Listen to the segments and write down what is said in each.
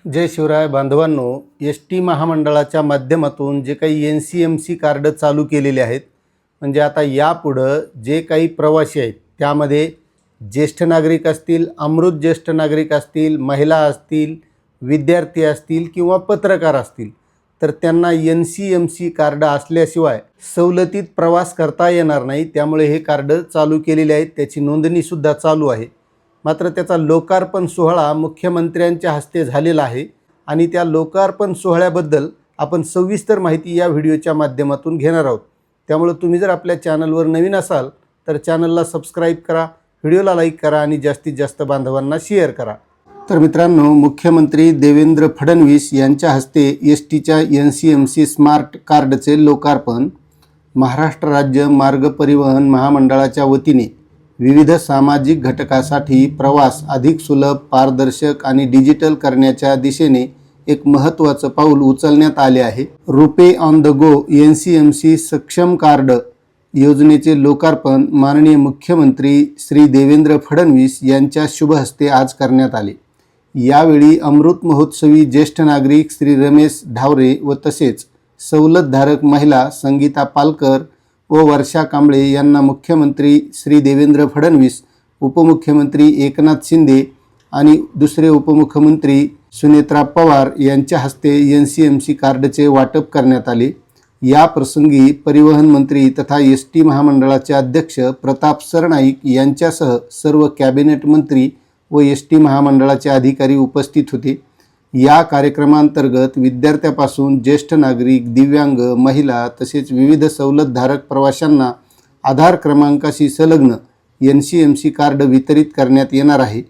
जय शिवराय बांधवांनो, S T महामंडळाच्या माध्यमातून जे काही NCMC कार्ड चालू केलेले आहेत, म्हणजे आता यापुढं जे काही प्रवासी आहेत त्यामध्ये ज्येष्ठ नागरिक असतील, अमृत ज्येष्ठ नागरिक असतील, महिला असतील, विद्यार्थी असतील किंवा पत्रकार असतील, तर त्यांना NCMC कार्ड असल्याशिवाय सवलतीत प्रवास करता येणार नाही। त्यामुळे हे कार्ड चालू केलेले आहेत, त्याची नोंदणीसुद्धा चालू आहे। मात्र त्याचा लोकार्पण सोहळा मुख्यमंत्र्यांच्या हस्ते झालेला आहे आणि त्या लोकार्पण सोहळ्याबद्दल आपण सविस्तर माहिती या व्हिडिओच्या माध्यमातून घेणार आहोत। त्यामुळे तुम्ही जर आपल्या चॅनलवर नवीन असाल तर चॅनलला सबस्क्राइब करा, व्हिडिओला लाईक करा आणि जास्तीत जास्त बांधवांना शेअर करा। तर मित्रांनो, मुख्यमंत्री देवेंद्र फडणवीस यांच्या हस्ते एसटीच्या NCMC स्मार्ट कार्डचे लोकार्पण महाराष्ट्र राज्य मार्ग परिवहन महामंडळाच्या वतीने विविध सामाजिक घटकासाठी प्रवास अधिक सुलभ, पारदर्शक आणि डिजिटल करण्याच्या दिशेने एक महत्त्वाचं पाऊल उचलण्यात आले आहे। रुपे ऑन द गो NCMC सक्षम कार्ड योजनेचे लोकार्पण माननीय मुख्यमंत्री श्री देवेंद्र फडणवीस यांच्या शुभ हस्ते आज करण्यात आले। यावेळी अमृत महोत्सवी ज्येष्ठ नागरिक श्री रमेश ढावरे व तसेच सवलतधारक महिला संगीता पालकर व वर्षा कांबळे यांना मुख्यमंत्री श्री देवेंद्र फडणवीस, उपमुख्यमंत्री एकनाथ शिंदे आणि दुसरे उपमुख्यमंत्री सुनेत्रा पवार यांच्या हस्ते NCMC कार्डचे वाटप करण्यात आले। या प्रसंगी परिवहन मंत्री तथा ST महामंडळाचे अध्यक्ष प्रताप सरनाईक यांच्यासह सर्व कॅबिनेट मंत्री व ST महामंडळाचे अधिकारी उपस्थित होते। या कार्यक्रमांतर्गत विद्यार्थ्यापासून ज्येष्ठ नागरिक, दिव्यांग, महिला तसेच विविध सवलतधारक प्रवाशांना आधार क्रमांकाशी संलग्न NCMC कार्ड वितरित करण्यात येणार आहे।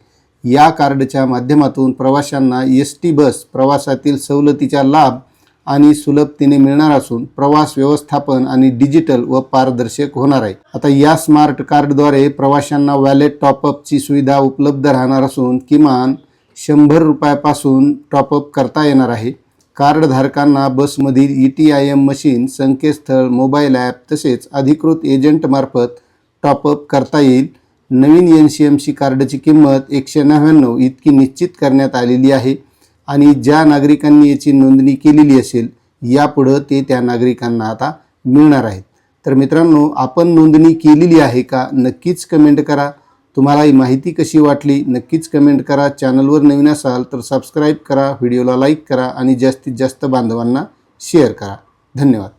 या कार्डच्या माध्यमातून प्रवाशांना ST बस प्रवासातील सवलतीचा लाभ आणि सुलभतेने मिळणार असून प्रवास व्यवस्थापन आणि डिजिटल व पारदर्शक होणार आहे। आता या स्मार्ट कार्डद्वारे प्रवाशांना वॅलेट टॉपअपची सुविधा उपलब्ध राहणार असून किमान 100 रुपयापासून टॉपअप करता येणार आहे। कार्डधारकांना बसमधील ETIM मशीन, संकेतस्थळ, मोबाईल ॲप तसेच अधिकृत एजंटमार्फत टॉपअप करता येईल। नवीन NCMC कार्डची किंमत 199 इतकी निश्चित करण्यात आलेली आहे आणि ज्या नागरिकांनी याची नोंदणी केलेली असेल यापुढे ते त्या नागरिकांना आता मिळणार आहेत। तर मित्रांनो, आपण नोंदणी केलेली आहे का? नक्कीच कमेंट करा। तुम्हाला ही माहिती कशी वाटली नक्कीच कमेंट करा। चॅनलवर नवीन असाल तर सबस्क्राइब करा, व्हिडिओला लाईक करा आणि जास्तीत जास्त बांधवांना शेअर करा। धन्यवाद।